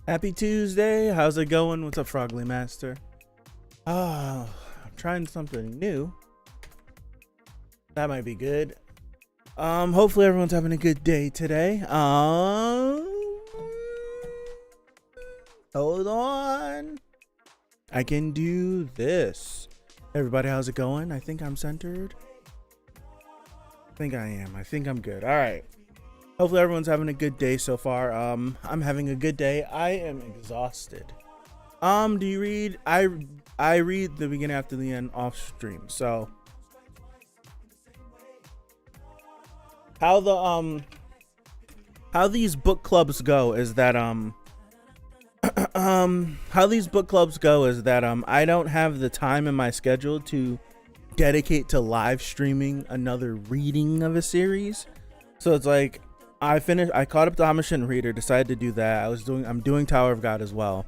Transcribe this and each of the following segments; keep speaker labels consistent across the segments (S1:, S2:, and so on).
S1: Happy Tuesday. How's it going? What's up, Frogly Master? I'm trying something new. That might be good. Hopefully everyone's having a good day today. Hold on. I can do this. Everybody, how's it going? I think I'm centered. I think I am. I think I'm good. All right. Hopefully everyone's having a good day so far. I'm having a good day. I am exhausted. Do you read? I read the beginning after the end off stream. So how these book clubs go is that I don't have the time in my schedule to dedicate to live streaming another reading of a series. So it's like I caught up to Omniscient Reader, decided to do that. I'm doing Tower of God as well.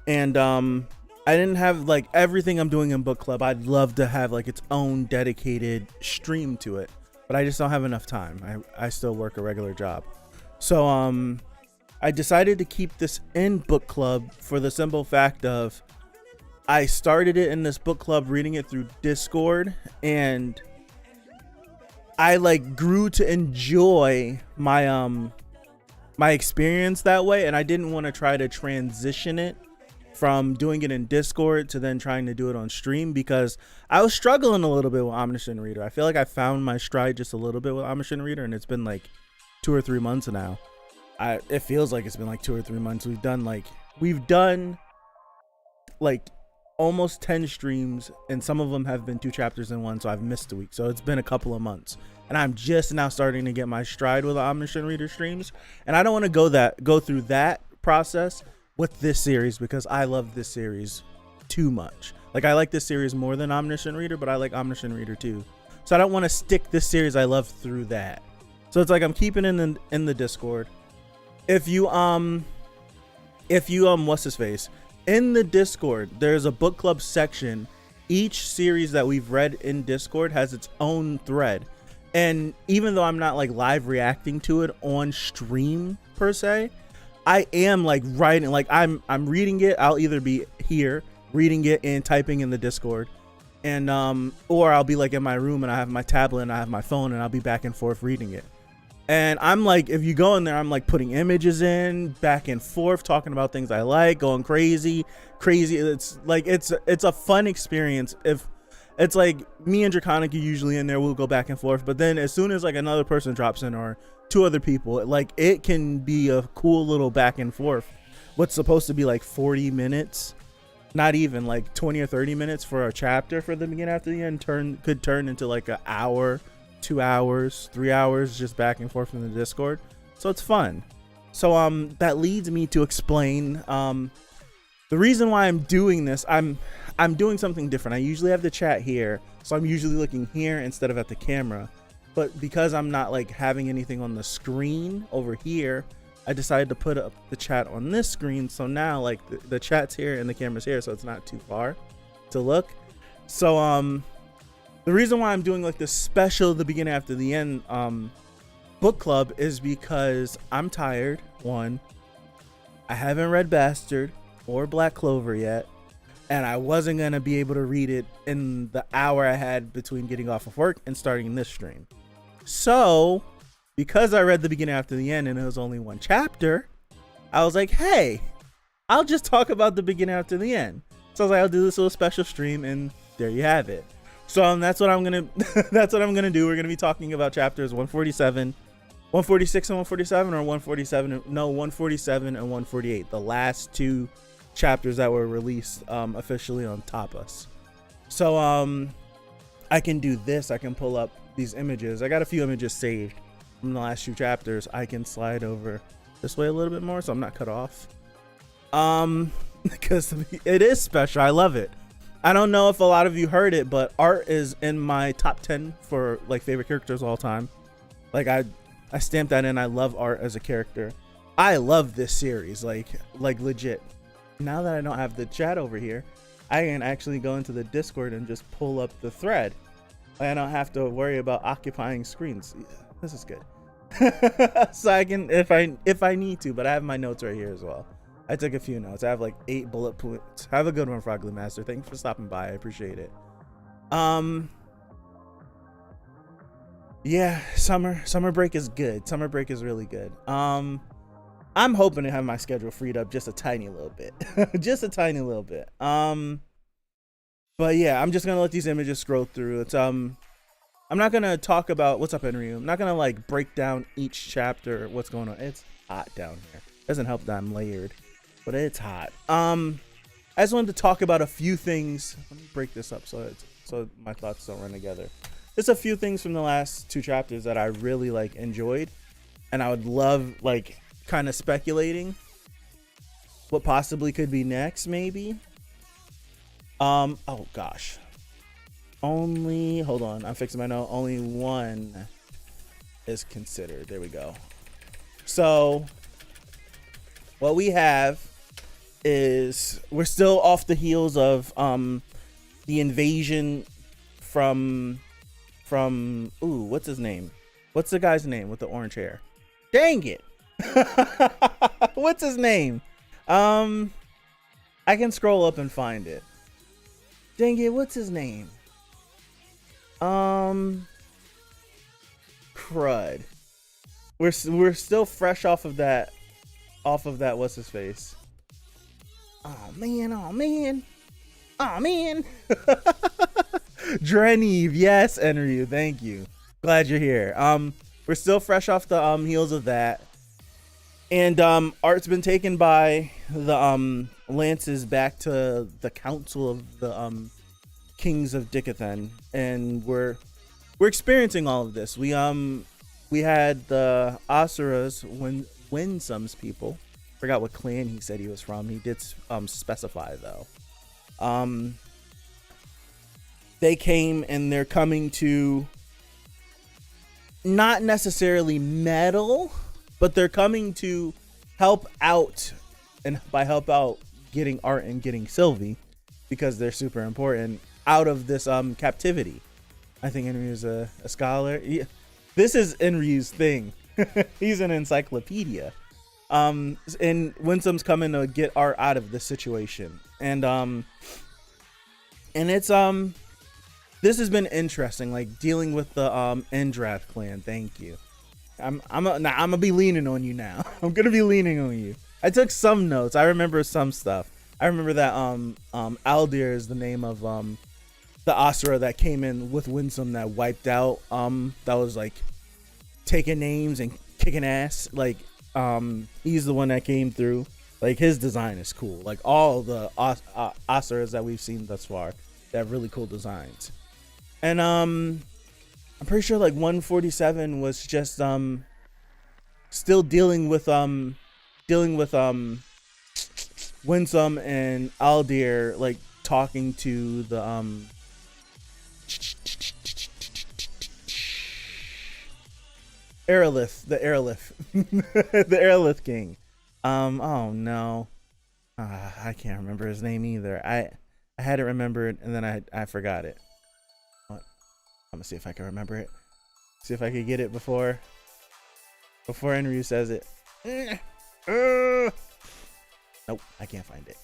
S1: And I didn't have like everything I'm doing in book club. I'd love to have like its own dedicated stream to it, but I just don't have enough time. I still work a regular job. So I decided to keep this in book club for the simple fact of I started it in this book club reading it through Discord, and I like grew to enjoy my my experience that way, and I didn't want to try to transition it from doing it in Discord to then trying to do it on stream, because I was struggling a little bit with Omniscient Reader. I feel like I found my stride just a little bit with Omniscient Reader, and it's been like 2 or 3 months now. It feels like it's been like 2 or 3 months. We've done like almost 10 streams, and some of them have been 2 chapters in one, so I've missed a week. So it's been a couple of months, and I'm just now starting to get my stride with the Omniscient Reader streams, and I don't want to go through that process with this series, because I love this series too much. Like, I like this series more than Omniscient Reader, but I like Omniscient Reader too. So I don't want to stick this series I love through that. So it's like I'm keeping it in the Discord. If you what's his face? In the Discord, there's a book club section. Each series that we've read in Discord has its own thread. And even though I'm not like live reacting to it on stream per se, I am like writing, like I'm reading it. I'll either be here reading it and typing in the Discord, and or I'll be like in my room and I have my tablet and I have my phone and I'll be back and forth reading it. And I'm like, if you go in there, I'm like putting images in back and forth, talking about things I like, going crazy. It's like, it's a fun experience. If it's like me and Draconic are usually in there, we'll go back and forth. But then as soon as like another person drops in, or 2 other people, like it can be a cool little back and forth. What's supposed to be like 40 minutes, not even like 20 or 30 minutes for a chapter for the beginning after the end could turn into like an hour, 2 hours, 3 hours just back and forth in the Discord. So it's fun. So that leads me to explain the reason why I'm doing this. I'm doing something different. I usually have the chat here, so I'm usually looking here instead of at the camera. But because I'm not like having anything on the screen over here, I decided to put up the chat on this screen. So now like the chat's here and the camera's here, so it's not too far to look. So the reason why I'm doing like this special the beginning after the end book club is because I'm tired. One, I haven't read Bastard or Black Clover yet, and I wasn't gonna be able to read it in the hour I had between getting off of work and starting this stream. So because I read the beginning after the end and it was only 1 chapter, I was like, hey, I'll just talk about the beginning after the end. So I was like, I'll do this little special stream, and there you have it. So that's what I'm gonna do. We're gonna be talking about chapters 147, 146 and 147, or 147 and 148, the last 2 chapters that were released officially on Tapas. So I can do this. I can pull up these images. I got a few images saved from the last 2 chapters. I can slide over this way a little bit more so I'm not cut off, because it is special. I love it. I don't know if a lot of you heard it, but Art is in my top 10 for like favorite characters of all time. Like I stamped that in. I love Art as a character. I love this series, like legit. Now that I don't have the chat over here, I can actually go into the Discord and just pull up the thread. I don't have to worry about occupying screens. This is good. So I can, if I need to, but I have my notes right here as well. I took a few notes. I have like 8 bullet points. Have a good one, Frogly Master. Thanks for stopping by. I appreciate it. Yeah, summer break is good. Summer break is really good. I'm hoping to have my schedule freed up just a tiny little bit. Just a tiny little bit. But yeah, I'm just gonna let these images scroll through. It's I'm not gonna talk about what's up, Henry. I'm not gonna like break down each chapter, what's going on. It's hot down here. Doesn't help that I'm layered, but it's hot. I just wanted to talk about a few things. Let me break this up so my thoughts don't run together. There's a few things from the last 2 chapters that I really like enjoyed, and I would love like kind of speculating what possibly could be next, maybe. Oh gosh. Hold on, I'm fixing my note. Only one is considered. There we go. So what we have is we're still off the heels of the invasion from what's his name? What's the guy's name with the orange hair? Dang it. What's his name? I can scroll up and find it. Dang it, what's his name? Crud. We're still fresh off of that what's his face? Oh man. Dreneve, yes, Enryu, thank you. Glad you're here. We're still fresh off the heels of that. And Art's been taken by the Lances back to the Council of the Kings of Dicathen, and we're experiencing all of this. We had the Asuras, Winsome's people. Forgot what clan he said he was from. He did specify though. They came, and they're coming to not necessarily meddle, but they're coming to help out, and by help out, getting Art and getting Sylvie, because they're super important, out of this captivity. I think Enryu's a scholar. This is Enryu's thing. He's an encyclopedia. And Winsome's coming to get Art out of this situation. And it's this has been interesting, like dealing with the Endrath clan. Thank you. I'm gonna be leaning on you now. I'm gonna be leaning on you. I took some notes. I remember some stuff. I remember that Aldir is the name of the Asura that came in with Winsome that wiped out. That was like taking names and kicking ass. Like he's the one that came through. Like his design is cool. Like all the Asuras that we've seen thus far, they have really cool designs. And I'm pretty sure like 147 was just still dealing with Winsome and Aldir, like talking to the Aerolith, the Aerolith King. Oh no, I can't remember his name either. I had it remembered and then I forgot it. I'm gonna see if I can remember it. See if I can get it before Enryu says it. Nope, I can't find it.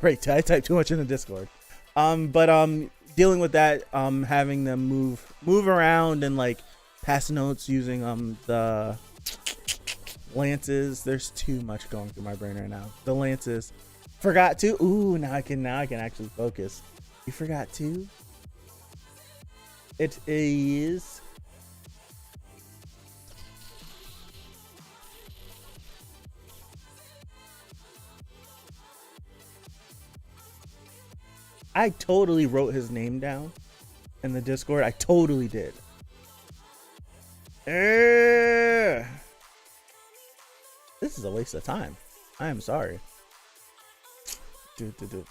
S1: Right, I typed too much in the Discord. But dealing with that, having them move around and like pass notes using the Lances. There's too much going through my brain right now. The Lances. Forgot to. Ooh, now I can actually focus. You forgot to. It is. I totally wrote his name down in the Discord. I totally did. This is a waste of time. I am sorry. Dude.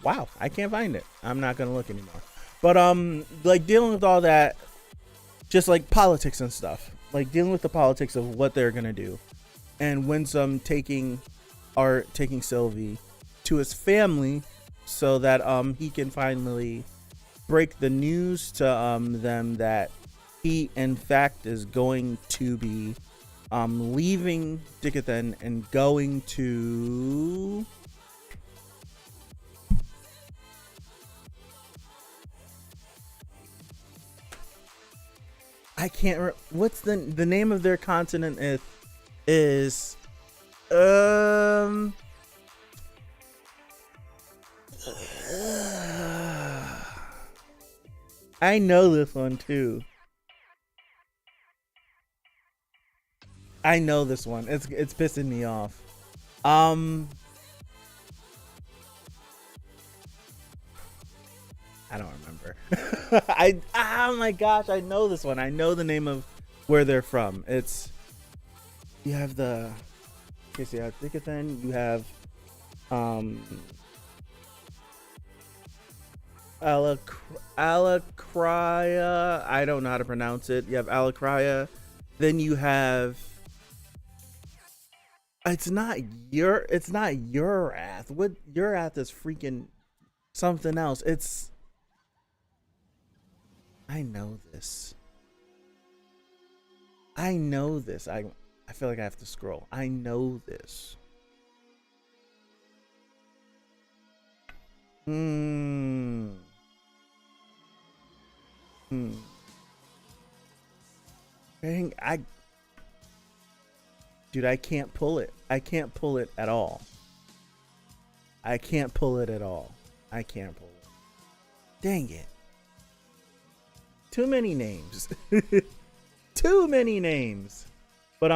S1: Wow, I can't find it. I'm not gonna look anymore. But like dealing with all that, just like politics and stuff, like dealing with the politics of what they're gonna do, and Winsome taking Sylvie to his family so that he can finally break the news to them that he in fact is going to be leaving Dicathen and going to I can't what's the name of their continent is I know this one too. I know this one. It's pissing me off. I don't remember. Oh my gosh, I know this one. I know the name of where they're from. It's you have the okay, so you have Dicathen, you have Alakria. I don't know how to pronounce it. You have Alakria. Then you have it's not Urath. What Urath is freaking something else. It's I know this. I feel like I have to scroll. I know this. Dang, dude, I can't pull it. I can't pull it at all. I can't pull it. Dang it. Too many names. Too many names. But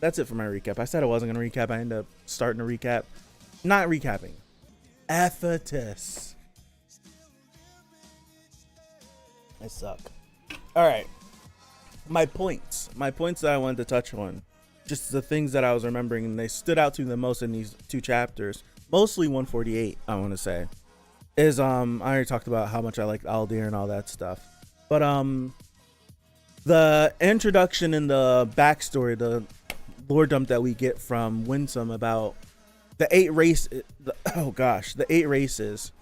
S1: that's it for my recap. I said I wasn't gonna recap. I ended up starting to recap. Not recapping. Ephetus. I suck. Alright. My points that I wanted to touch on. Just the things that I was remembering, and they stood out to me the most in these two chapters. Mostly 148, I want to say. Is I already talked about how much I like Aldir and all that stuff. But the introduction and the backstory, the lore dump that we get from Winsome about the 8 races, the 8 races,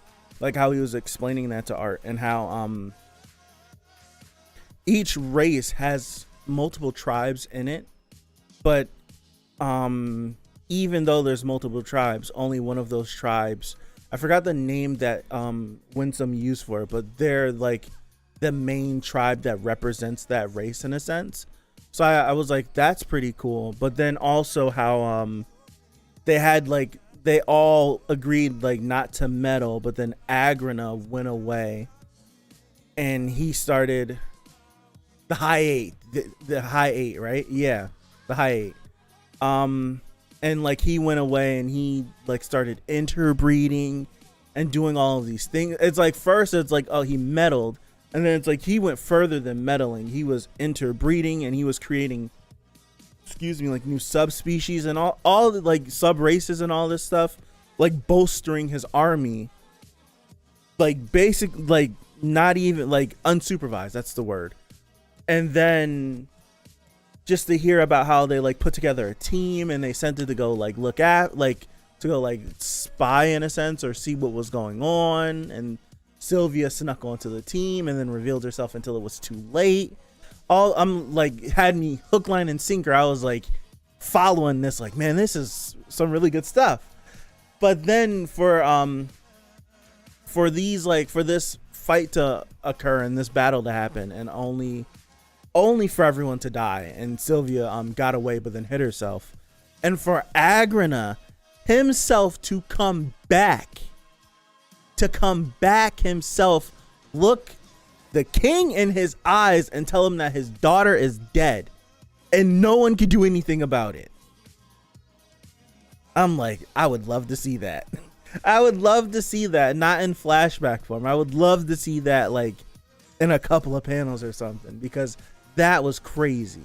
S1: like how he was explaining that to Art, and how each race has multiple tribes in it, but even though there's multiple tribes, only one of those tribes, I forgot the name that Winsome used for it, but they're like the main tribe that represents that race in a sense. So I was like, that's pretty cool. But then also how they had like, they all agreed like not to meddle, but then Agrina went away and he started the high 8, the high 8, right? Yeah, the high 8. And like he went away and he like started interbreeding and doing all of these things. It's like first it's like, oh, he meddled. And then it's like he went further than meddling. He was interbreeding and he was creating, like new subspecies and all the like sub races and all this stuff, like bolstering his army. Like basic, like not even like unsupervised. That's the word. And then just to hear about how they like put together a team and they sent it to go like look at like to go like spy in a sense or see what was going on, and Sylvia snuck onto the team and then revealed herself until it was too late. I'm like had me hook, line, and sinker. I was like following this, like, man, this is some really good stuff. But then for these like for this fight to occur and this battle to happen, and only for everyone to die, and Sylvia got away but then hit herself, and for Agrina himself to come back himself, look the king in his eyes and tell him that his daughter is dead and no one could do anything about it. I'm like, I would love to see that. I would love to see that, not in flashback form. I would love to see that like in a couple of panels or something, because that was crazy.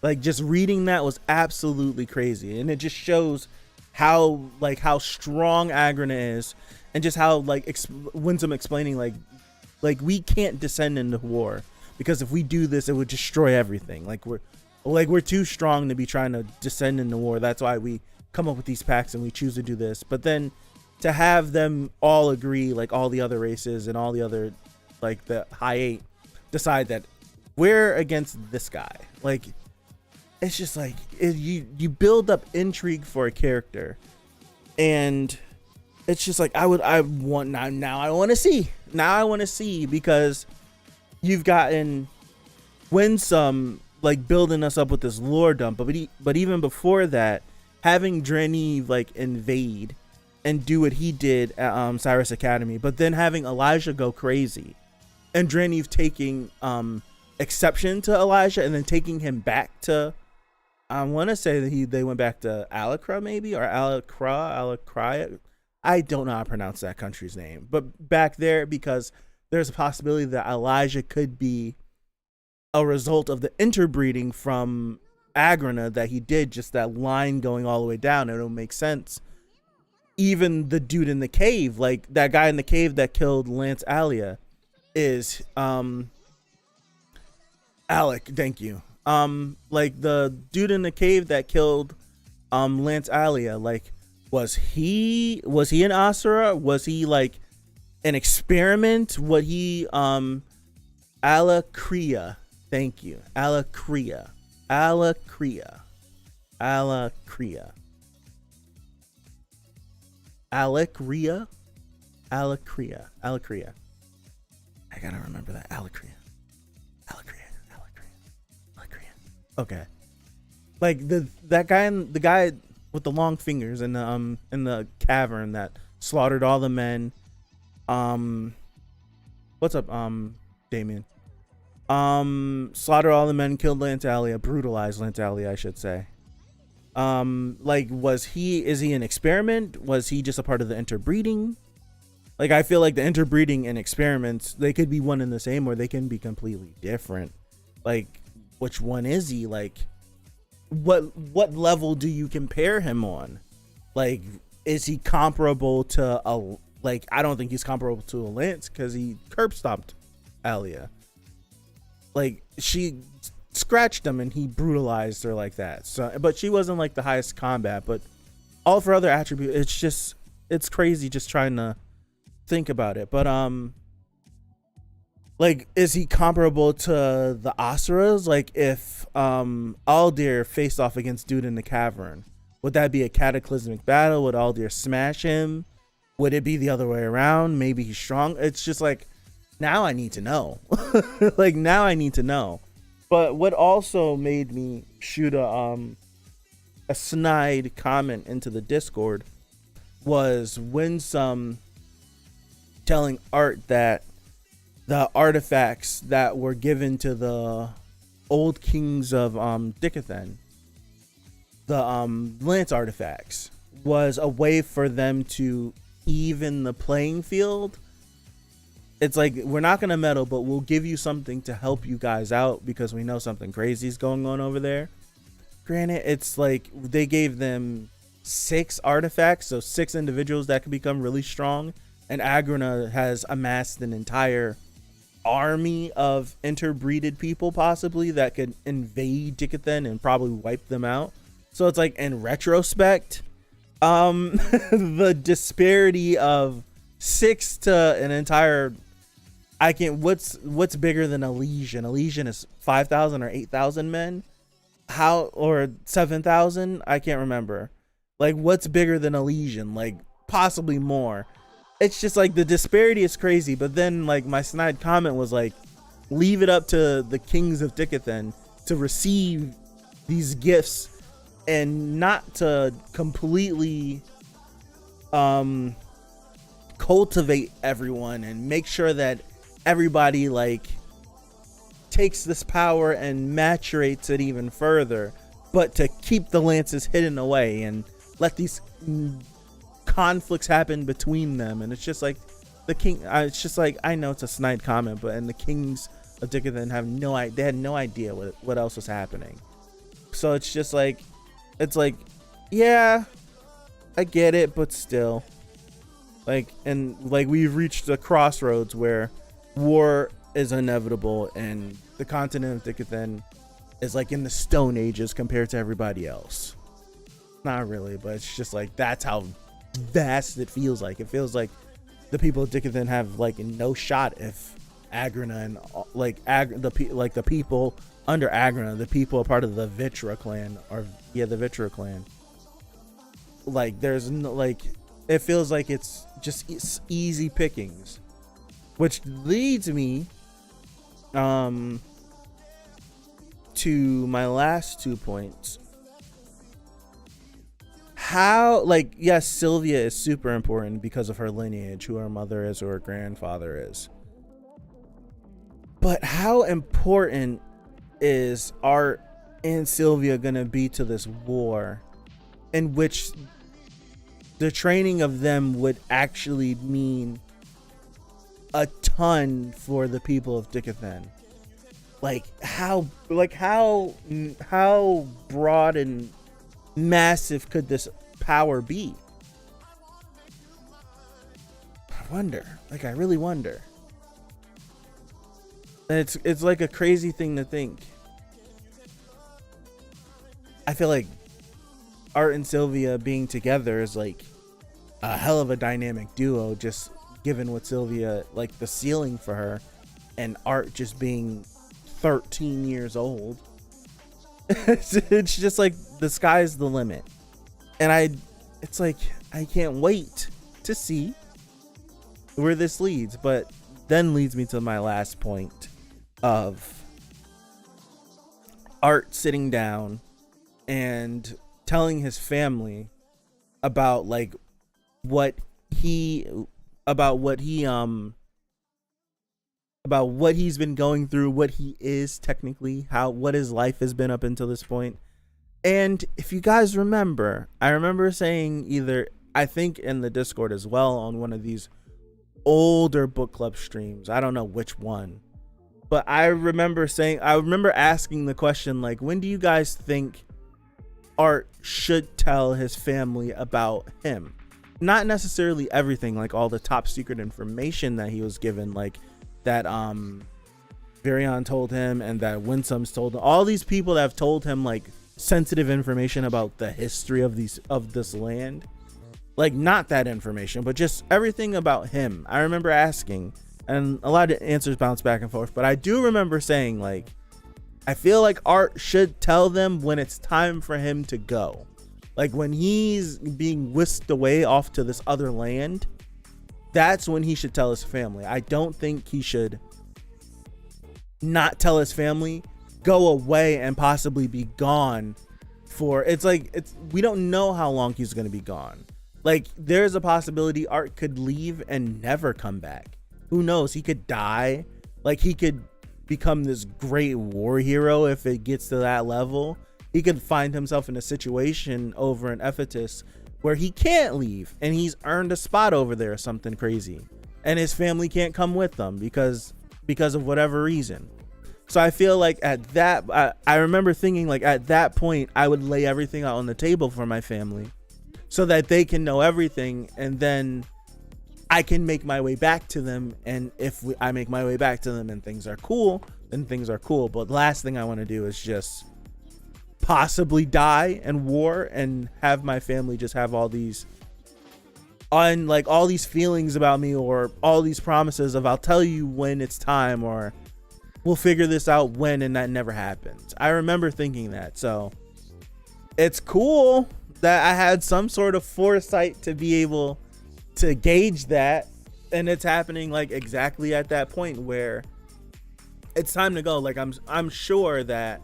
S1: Like just reading that was absolutely crazy, and it just shows how strong Agrina is, and just how like Winsome explaining like we can't descend into war, because if we do this, it would destroy everything. Like we're too strong to be trying to descend into war. That's why we come up with these pacts and we choose to do this. But then to have them all agree, like all the other races and all the other like the high 8 decide that we're against this guy. Like, it's just like you build up intrigue for a character, and it's just like I want to see because you've gotten Winsome like building us up with this lore dump, but even before that, having Drenny like invade and do what he did at Cyrus Academy, but then having Elijah go crazy and Drenny taking exception to Elijah and then taking him back to, I want to say that they went back to Alakra maybe, or Alakra. I don't know how to pronounce that country's name, but back there, because there's a possibility that Elijah could be a result of the interbreeding from Agrina that he did, just that line going all the way down. It'll make sense. Even the dude in the cave, like that guy in the cave that killed Lance Alia, is Alec, thank you. Like the dude in the cave that killed Lance Alia, like was he an Asura? Was he like an experiment? What he Alakria, thank you. Alakria. Alakria. Alakria. Alakria. Alakria. Alakria. I gotta remember that. Alakria. Alakria. Alakria. Alakria. Okay. Like the guy with the long fingers in the cavern that slaughtered all the men. What's up, Damien? Slaughtered all the men, killed Lance Alia, brutalized Lance Alia, I should say. Like, is he an experiment? Was he just a part of the interbreeding? Like, I feel like the interbreeding and experiments, they could be one and the same, or they can be completely different. Like, which one is he? Like, what level do you compare him on? Like, is he comparable to like, I don't think he's comparable to a Lance because he curb stomped Alia. Like, she scratched him and he brutalized her like that. So, but she wasn't like the highest combat, but all of her other attributes, it's crazy just trying to think about it. But like, is he comparable to the Asuras? Like, if Aldir faced off against dude in the cavern, would that be a cataclysmic battle? Would Aldir smash him? Would it be the other way around? Maybe he's strong. It's just like, now I need to know. Like, now I need to know. But what also made me shoot a snide comment into the Discord was Winsome telling Art that the artifacts that were given to the old kings of Dicathen, the Lance artifacts, was a way for them to even the playing field. It's like, we're not gonna meddle, but we'll give you something to help you guys out because we know something crazy is going on over there. Granted, it's like they gave them 6 artifacts, so 6 individuals that could become really strong, and Agrina has amassed an entire army of interbreeded people possibly that could invade Dicathen and probably wipe them out. So it's like, in retrospect, the disparity of 6 to an entire, what's bigger than a legion? A legion is 5,000 or 8,000 men, or 7,000? I can't remember. Like, what's bigger than a legion? Like, possibly more. It's just like, the disparity is crazy. But then, like, my snide comment was like, leave it up to the kings of Dicathen to receive these gifts and not to completely cultivate everyone and make sure that everybody like takes this power and maturates it even further, but to keep the lances hidden away and let these conflicts happen between them. And it's just like the king, it's just like, I know it's a snide comment, but and the kings of Dicathen they had no idea what else was happening. So it's just like, it's like, yeah, I get it, but still, like, and like, we've reached a crossroads where war is inevitable and the continent of Dicathen is like in the Stone Ages compared to everybody else. Not really, but it's just like, that's how vast it feels like. It feels like the people of Dicathen have like no shot if Agrina and the people under Agrina, the people are part of the Vitra clan, the Vitra clan. Like there's no, like it feels like it's just easy pickings, which leads me to my last 2 points. How, like, yes, Sylvia is super important because of her lineage, who her mother is, who her grandfather is. But how important is Art and Sylvia gonna be to this war, in which the training of them would actually mean a ton for the people of Dicathan? How broad and massive could this power be? I really wonder. And it's like a crazy thing to think. I feel like Art and Sylvia being together is like a hell of a dynamic duo, just given what Sylvia, like the ceiling for her, and Art just being 13 years old. It's just like the sky's the limit. And it's like I can't wait to see where this leads. But then leads me to my last point of Art sitting down and telling his family about what he's been going through, what he is technically, what his life has been up until this point. And if you guys remember, I remember saying either, I think in the Discord as well, on one of these older book club streams, I don't know which one, but I remember asking the question, like, when do you guys think Art should tell his family about him? Not necessarily everything, like all the top secret information that he was given, like that Virion told him and that Winsome's told him. All these people that have told him like sensitive information about the history of this land. Like, not that information, but just everything about him. I remember asking, and a lot of answers bounce back and forth, but I do remember saying, like, I feel like Art should tell them when it's time for him to go. Like, when he's being whisked away off to this other land, that's when he should tell his family. I don't think he should not tell his family, go away and possibly be gone for, we don't know how long he's going to be gone. Like, there's a possibility Art could leave and never come back. Who knows? He could die. Like, he could become this great war hero if it gets to that level. He could find himself in a situation over in Ephesus where he can't leave and he's earned a spot over there or something crazy, and his family can't come with them because of whatever reason. So I feel like at that, I remember thinking, like, at that point I would lay everything out on the table for my family so that they can know everything, and then I can make my way back to them. And if I make my way back to them and things are cool, then things are cool. But the last thing I want to do is just possibly die in war and have my family just have all these feelings about me, or all these promises of I'll tell you when it's time, or we'll figure this out when, and that never happens. I remember thinking that. So it's cool that I had some sort of foresight to be able to gauge that, and it's happening like exactly at that point where it's time to go. Like, I'm sure that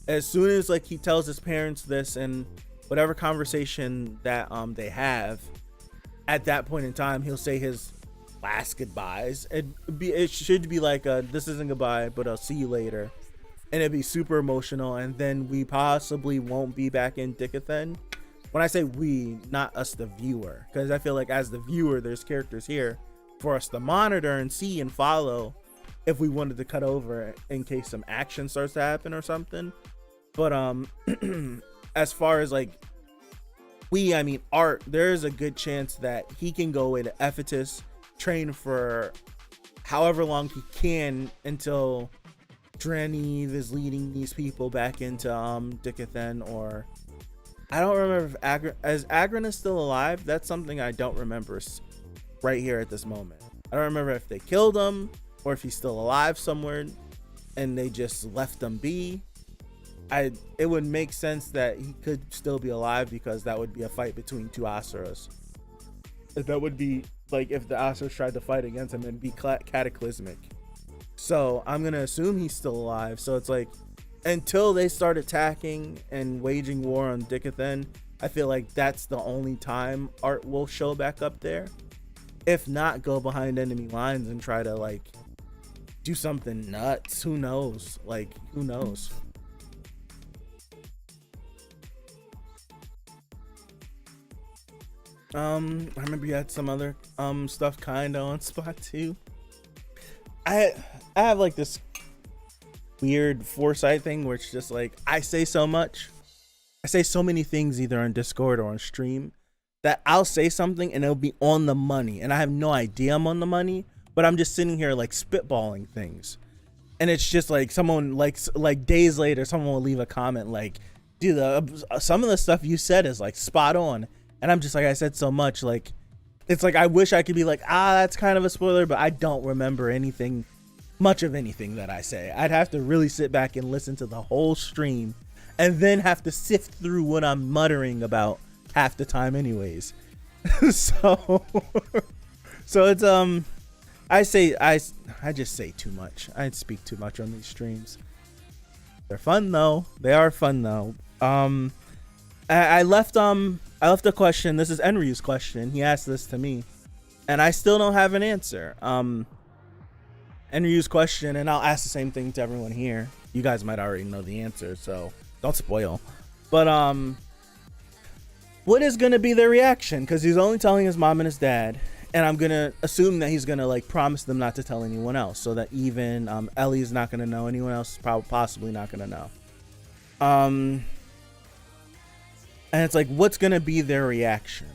S1: as soon as like he tells his parents this, and whatever conversation that they have at that point in time, he'll say his last goodbyes. It should be like this isn't goodbye, but I'll see you later, and it'd be super emotional. And then we possibly won't be back in Dicathan. When I say we, not us the viewer, because I feel like as the viewer there's characters here for us to monitor and see and follow if we wanted to cut over in case some action starts to happen or something. But as far as like I mean Art, there's a good chance that he can go away to Ephesus, train for however long he can until Draneve is leading these people back into Dicathan. Or I don't remember if Agrin is still alive. That's something I don't remember right here at this moment. I don't remember if they killed him, or if he's still alive somewhere and they just left him be. It would make sense that he could still be alive, because that would be a fight between two Asuras. That would be like if the Asuras tried to fight against him, it'd be cataclysmic. So I'm gonna assume he's still alive. So it's like, until they start attacking and waging war on Dikathen, I feel like that's the only time Art will show back up there. If not, go behind enemy lines and try to like do something nuts. Who knows? Like, who knows? I remember you had some other stuff kind of on spot too. I have like this weird foresight thing where it's just like, I say so many things either on Discord or on stream that I'll say something and it'll be on the money, and I have no idea I'm on the money, but I'm just sitting here like spitballing things, and it's just like someone like days later someone will leave a comment like, dude, some of the stuff you said is like spot on. And I'm just like, I said so much, like, it's like I wish I could be like, that's kind of a spoiler, but I don't remember much of anything that I say. I'd have to really sit back and listen to the whole stream and then have to sift through what I'm muttering about half the time anyways. so it's I just say too much. I speak too much on these streams. They're fun though. They are fun though. I left a question. This is Enryu's question. He asked this to me, and I still don't have an answer. Enryu's question, and I'll ask the same thing to everyone here. You guys might already know the answer, so don't spoil. But what is gonna be their reaction? Because he's only telling his mom and his dad, and I'm gonna assume that he's gonna like promise them not to tell anyone else, so that even Ellie's not gonna know. Anyone else is probably possibly not gonna know. And it's like, what's gonna be their reaction?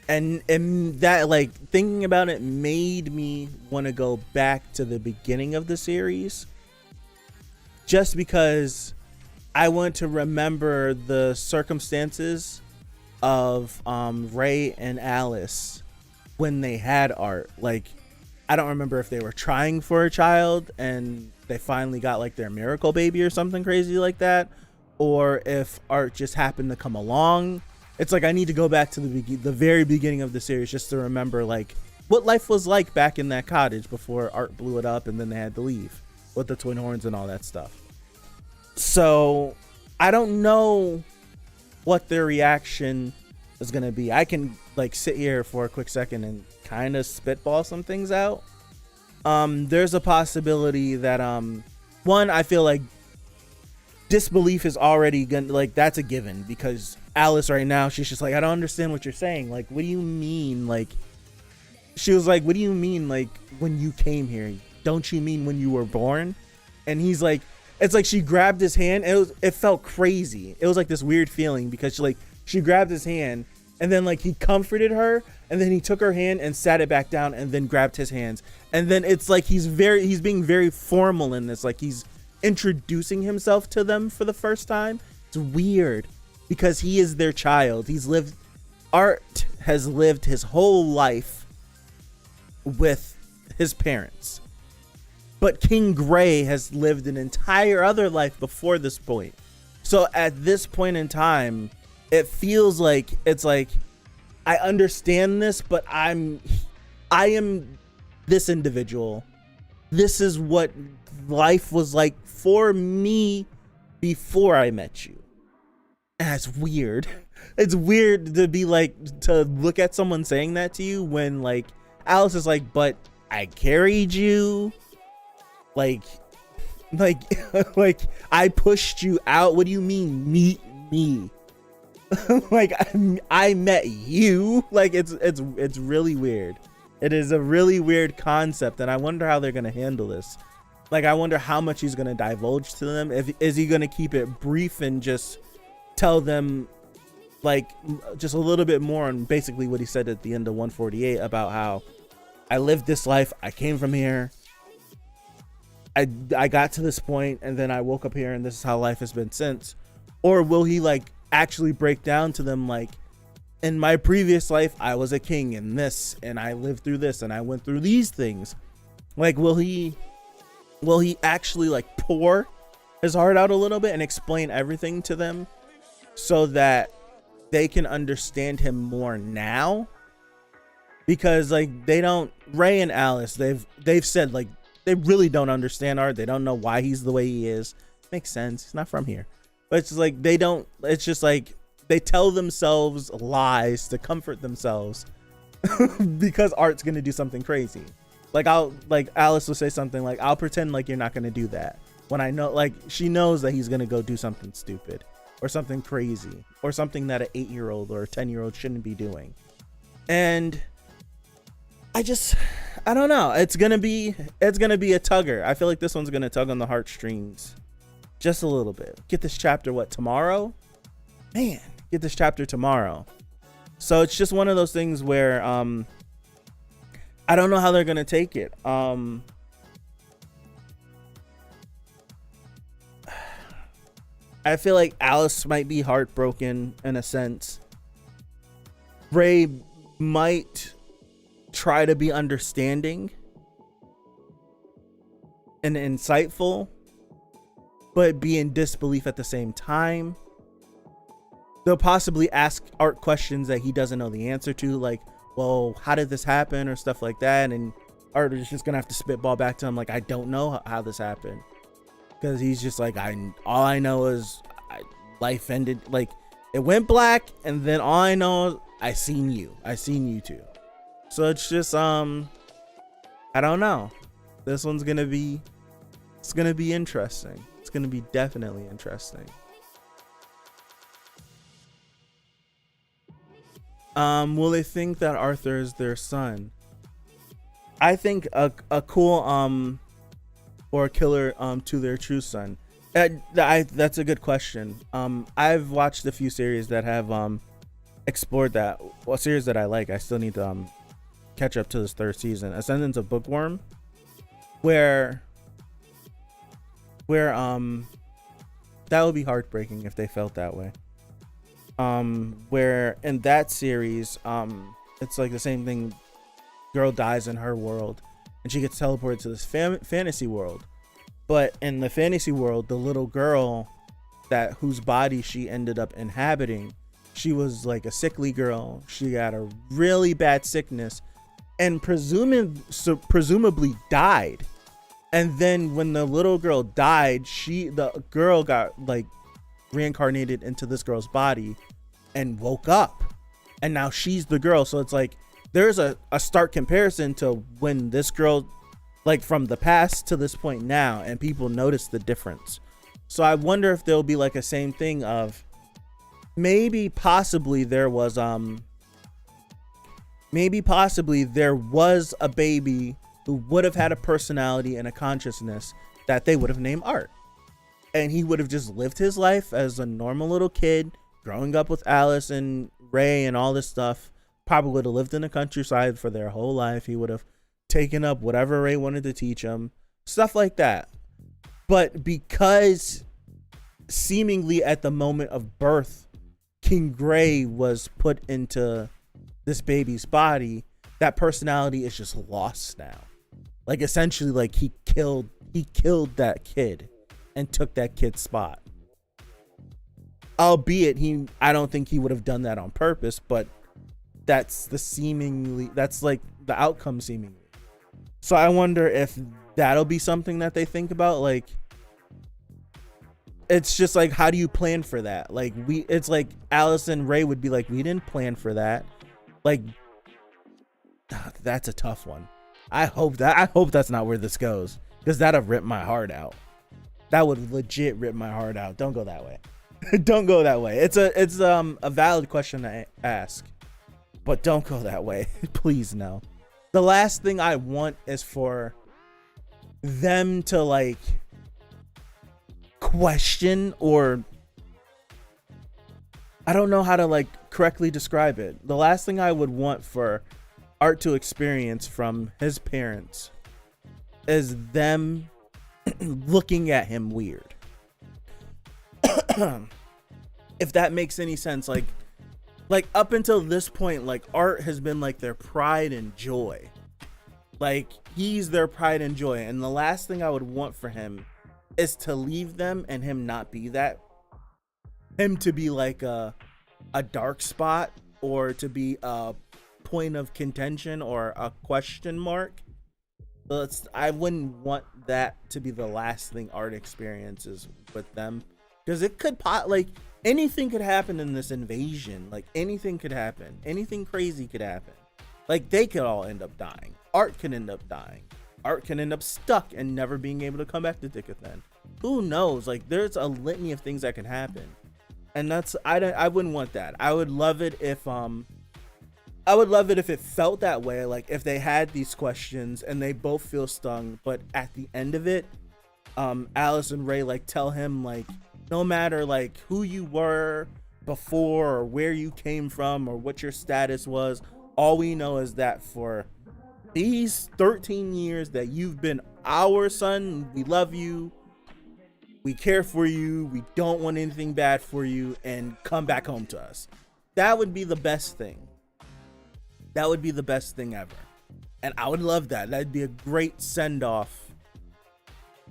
S1: And that, like, thinking about it made me want to go back to the beginning of the series, just because I want to remember the circumstances of Ray and Alice when they had Art. Like, I don't remember if they were trying for a child and they finally got like their miracle baby or something crazy like that, or if Art just happened to come along. It's like I need to go back to the very beginning of the series just to remember like what life was like back in that cottage before Art blew it up and then they had to leave with the twin horns and all that stuff. So I don't know what their reaction is going to be. I can like sit here for a quick second and kind of spitball some things out. There's a possibility that one, I feel like disbelief is already gonna, like, that's a given, because Alice right now, she's just like, I don't understand what you're saying. Like, what do you mean? Like, she was like, what do you mean? Like, when you came here, don't you mean when you were born? And he's like, it's like she grabbed his hand, and it felt crazy. It was like this weird feeling, because she grabbed his hand, and then like he comforted her, and then he took her hand and sat it back down, and then grabbed his hands. And then it's like he's being very formal in this, like he's introducing himself to them for the first time. It's weird, because he is their child. Art has lived his whole life with his parents, but King Gray has lived an entire other life before this point. So at this point in time, it feels like it's like, I understand this, but I am this individual. This is what life was like for me before I met you. And that's weird. It's weird to be like, to look at someone saying that to you when like Alice is like, but I carried you. Like I pushed you out. What do you mean meet me? Like I met you. Like it's really weird. It is a really weird concept, and I wonder how they're gonna handle this. Like, I wonder how much he's gonna divulge to them. Is he gonna keep it brief and just tell them like just a little bit more on basically what he said at the end of 148 about how I lived this life, I came from here, I got to this point, and then I woke up here, and this is how life has been since? Or will he like actually break down to them like, in my previous life I was a king in this, and I lived through this, and I went through these things Like, will he actually like pour his heart out a little bit and explain everything to them so that they can understand him more now? Because like they don't, Ray and Alice, they've said like they really don't understand Art. They don't know why he's the way he is. Makes sense. He's not from here. But it's like they don't, it's just like they tell themselves lies to comfort themselves because Art's gonna do something crazy. Like Alice will say something like, I'll pretend like you're not gonna do that, when I know, like, she knows that he's gonna go do something stupid or something crazy or something that an 8-year-old or a 10-year-old shouldn't be doing. And I don't know. It's gonna be a tugger. I feel like this one's gonna tug on the heartstrings just a little bit. Get this chapter tomorrow? Man, get this chapter tomorrow. So it's just one of those things where I don't know how they're gonna take it. I feel like Alice might be heartbroken in a sense. Ray might try to be understanding and insightful, but be in disbelief at the same time. They'll possibly ask Art questions that he doesn't know the answer to, like, well, how did this happen, or stuff like that, and Art is just gonna have to spitball back to him like, I don't know how this happened, because he's just like, all I know is life ended, like, it went black, and then all I know, I seen you too. So it's just I don't know. This one's gonna be interesting. It's gonna be definitely interesting. Will they think that Arthur is their son? I think a cool or a killer to their true son. That's a good question. I've watched a few series that have explored that. Well, series that I like. I still need to catch up to this 3rd season. Ascendance of Bookworm, where that would be heartbreaking if they felt that way. Where in that series, it's like the same thing. Girl dies in her world and she gets teleported to this fantasy world. But in the fantasy world, the little girl whose body she ended up inhabiting, she was like a sickly girl. She got a really bad sickness and presumably died. And then when the little girl died, the girl got like reincarnated into this girl's body and woke up, and now she's the girl. So it's like there's a stark comparison to when this girl, like, from the past to this point now, and people notice the difference. So I wonder if there'll be like a same thing of possibly there was a baby who would have had a personality and a consciousness that they would have named Art, and he would have just lived his life as a normal little kid growing up with Alice and Ray and all this stuff. Probably would have lived in the countryside for their whole life. He would have taken up whatever Ray wanted to teach him, stuff like that. But because seemingly at the moment of birth, King Gray was put into this baby's body, that personality is just lost now. Like, essentially, like, he killed that kid and took that kid's spot. Albeit I don't think he would have done that on purpose, but that's like the outcome seemingly. So I wonder if that'll be something that they think about. Like, it's just like, how do you plan for that? Like, it's like Alice and Ray would be like, we didn't plan for that. Like, that's a tough one. I hope that's not where this goes, because that'll rip my heart out. That would legit rip my heart out. Don't go that way. Don't go that way. It's a valid question to ask, but don't go that way. Please, no. The last thing I want is for them to, like, question, or I don't know how to, like, correctly describe it. The last thing I would want for Art to experience from his parents is them looking at him weird. If that makes any sense. Like up until this point, like, Art has been like their pride and joy. Like, he's their pride and joy, and the last thing I would want for him is to leave them and him not be that, him to be like a dark spot, or to be a point of contention or a question mark. I wouldn't want that to be the last thing Art experiences with them, because it could like anything could happen in this invasion. Like, anything could happen, anything crazy could happen. Like, they could all end up dying. Art can end up dying. Art can end up stuck and never being able to come back to Tickethen. Who knows? Like, there's a litany of things that can happen, and I wouldn't want that. I would love it if it felt that way. Like, if they had these questions and they both feel stung, but at the end of it, Alice and Ray like tell him, like, no matter like who you were before or where you came from or what your status was, all we know is that for these 13 years that you've been our son, we love you, we care for you, we don't want anything bad for you, and come back home to us. That would be the best thing. That would be the best thing ever. And I would love that. That'd be a great send-off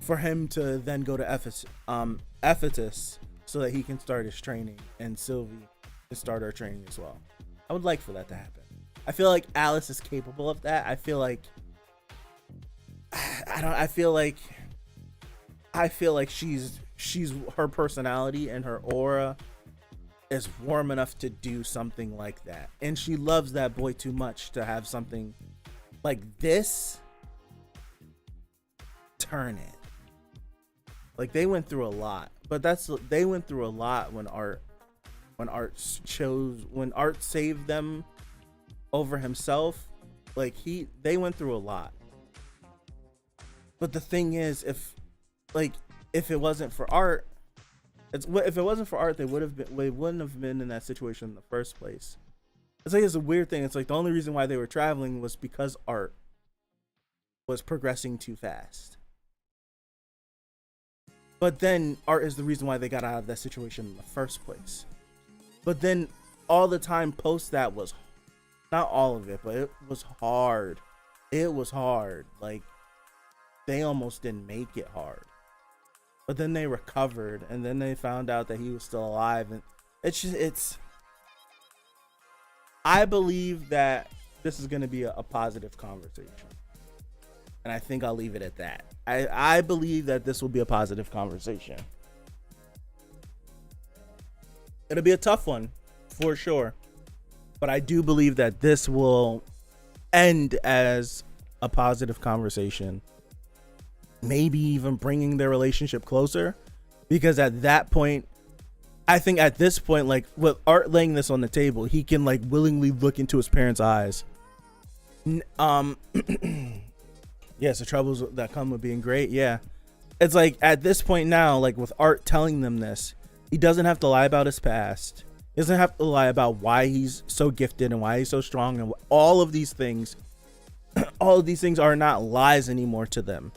S1: for him to then go to Ephesus so that he can start his training, and Sylvie can start her training as well. I would like for that to happen. I feel like Alice is capable of that. I feel like she's her personality and her aura is warm enough to do something like that. And she loves that boy too much to have something like this turn it. Like, they went through a lot, but they went through a lot when Art saved them over himself. Like, they went through a lot. But the thing is, if it wasn't for Art, they wouldn't have been in that situation in the first place. It's like, it's a weird thing. It's like the only reason why they were traveling was because Art was progressing too fast. But then Art is the reason why they got out of that situation in the first place. But then all the time post that was, not all of it, but it was hard. It was hard. Like, they almost didn't make it hard. But then they recovered, and then they found out that he was still alive, and I believe that this is going to be a positive conversation, and I think I'll leave it at that. I believe that this will be a positive conversation. It'll be a tough one, for sure, but I do believe that this will end as a positive conversation. Maybe even bringing their relationship closer, because at that point, I think at this point, like, with Art laying this on the table, he can like willingly look into his parents' eyes. Yes, the troubles that come with being great. Yeah, it's like at this point now, like with Art telling them this, he doesn't have to lie about his past. He doesn't have to lie about why he's so gifted and why he's so strong, and all of these things. All of these things are not lies anymore to them.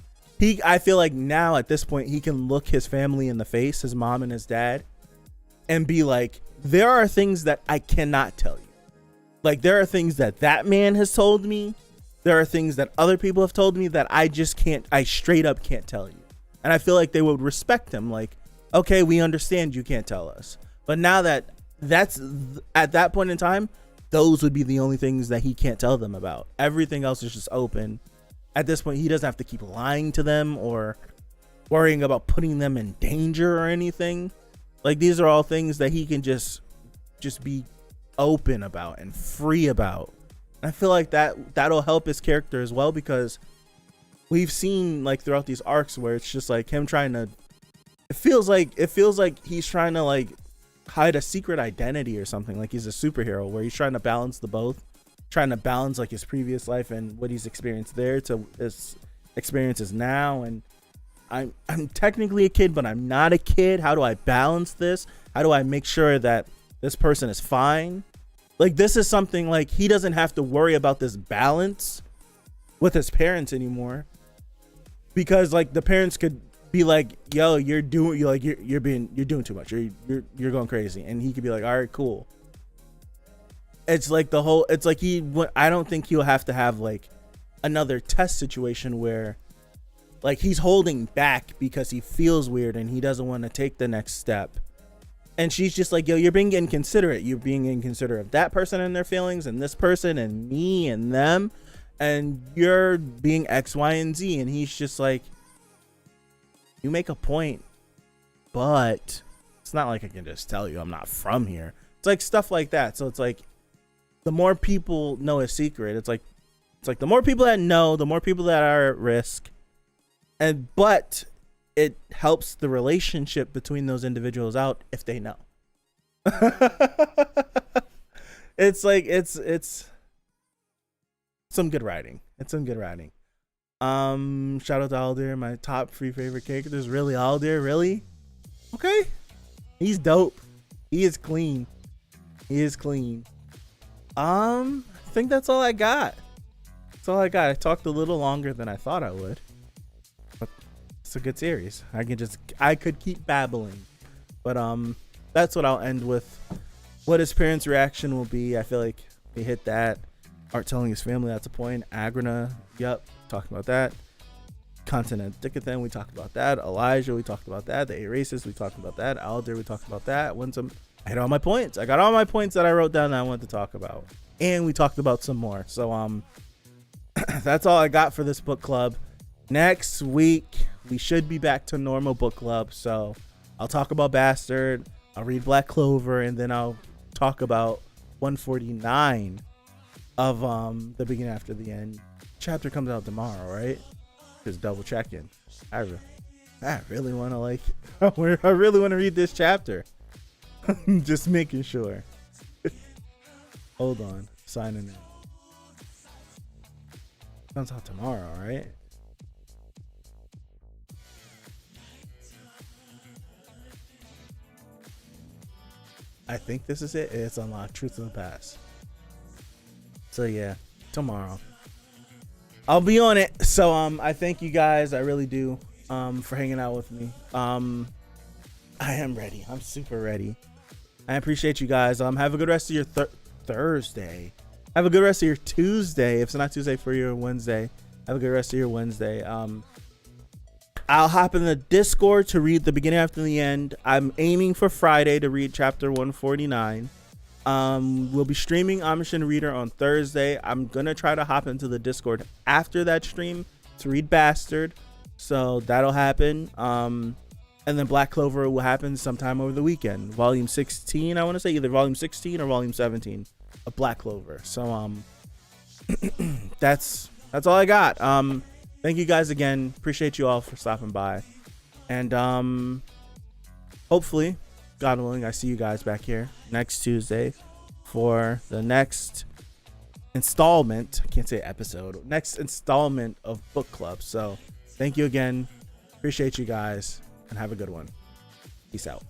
S1: I feel like now at this point, he can look his family in the face, his mom and his dad, and be like, there are things that I cannot tell you. Like, there are things that man has told me. There are things that other people have told me that I straight up can't tell you. And I feel like they would respect him. Like, okay, we understand you can't tell us. But now that's at that point in time, those would be the only things that he can't tell them about. Everything else is just open. At this point, he doesn't have to keep lying to them or worrying about putting them in danger or anything. Like, these are all things that he can just be open about and free about. And I feel like that'll help his character as well, because we've seen like throughout these arcs where it's just like him trying to, it feels like he's trying to like hide a secret identity or something. Like, he's a superhero where he's trying to balance the both. Trying to balance like his previous life and what he's experienced there to his experiences now. And I'm technically a kid, but I'm not a kid. How do I balance this? How do I make sure that this person is fine? Like, this is something like he doesn't have to worry about this balance with his parents anymore, because like the parents could be like, yo, you're doing too much. You're going crazy. And he could be like, all right, cool. It's like I don't think he'll have to have like another test situation where like he's holding back because he feels weird and he doesn't want to take the next step. And she's just like, yo, you're being inconsiderate. You're being inconsiderate of that person and their feelings and this person and me and them. And you're being X, Y, and Z. And he's just like, you make a point, but it's not like I can just tell you I'm not from here. It's like stuff like that. So it's like the more people know a secret, it's like the more people that know, the more people that are at risk. But it helps the relationship between those individuals out if they know. It's like it's some good writing. It's some good writing. Shout out to Aldir, my top 3 favorite characters. Really, Aldir, really? Okay. He's dope. He is clean. I think that's all I got. I talked a little longer than I thought I would. But it's a good series. I could keep babbling. But that's what I'll end with. What his parents' reaction will be. I feel like we hit that. Art telling his family that's a point. Agrana, yep, talking about that. Continent Dicathan, we talked about that. Elijah, we talked about that. The 8 Races, we talked about that. Aldir, we talked about that. I hit all my points. I got all my points that I wrote down that I wanted to talk about. And we talked about some more. So that's all I got for this book club. Next week, we should be back to normal book club. So I'll talk about Bastard. I'll read Black Clover. And then I'll talk about 149 of The Beginning After the End. Chapter comes out tomorrow, right? Just double checking. I really want to I really want to read this chapter. Just making sure. Hold on. Signing in. Comes out tomorrow, right? I think this is it. It's unlocked. Truth of the Past. So yeah, tomorrow. I'll be on it. So I thank you guys. I really do for hanging out with me. I am ready. I'm super ready. I appreciate you guys. Have a good rest of your Thursday. Have a good rest of your Tuesday. If it's not Tuesday for your Wednesday, have a good rest of your Wednesday. I'll hop in the Discord to read The Beginning After the End. I'm aiming for Friday to read chapter 149. We'll be streaming Amishin Reader on Thursday. I'm gonna try to hop into the Discord after that stream to read Bastard, so that'll happen. And then Black Clover will happen sometime over the weekend. Volume 16, I want to say either volume 16 or volume 17 of Black Clover. So that's all I got. Thank you guys again. Appreciate you all for stopping by, and hopefully, God willing, I see you guys back here next Tuesday for the next installment. I can't say episode. Next installment of Book Club. So thank you again. Appreciate you guys, and have a good one. Peace out.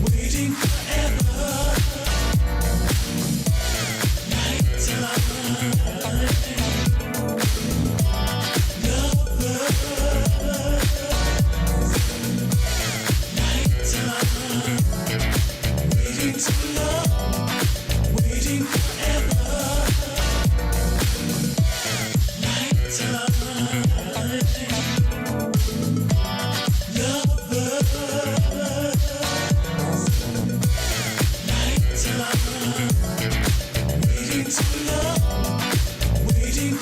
S1: Waiting forever. Waiting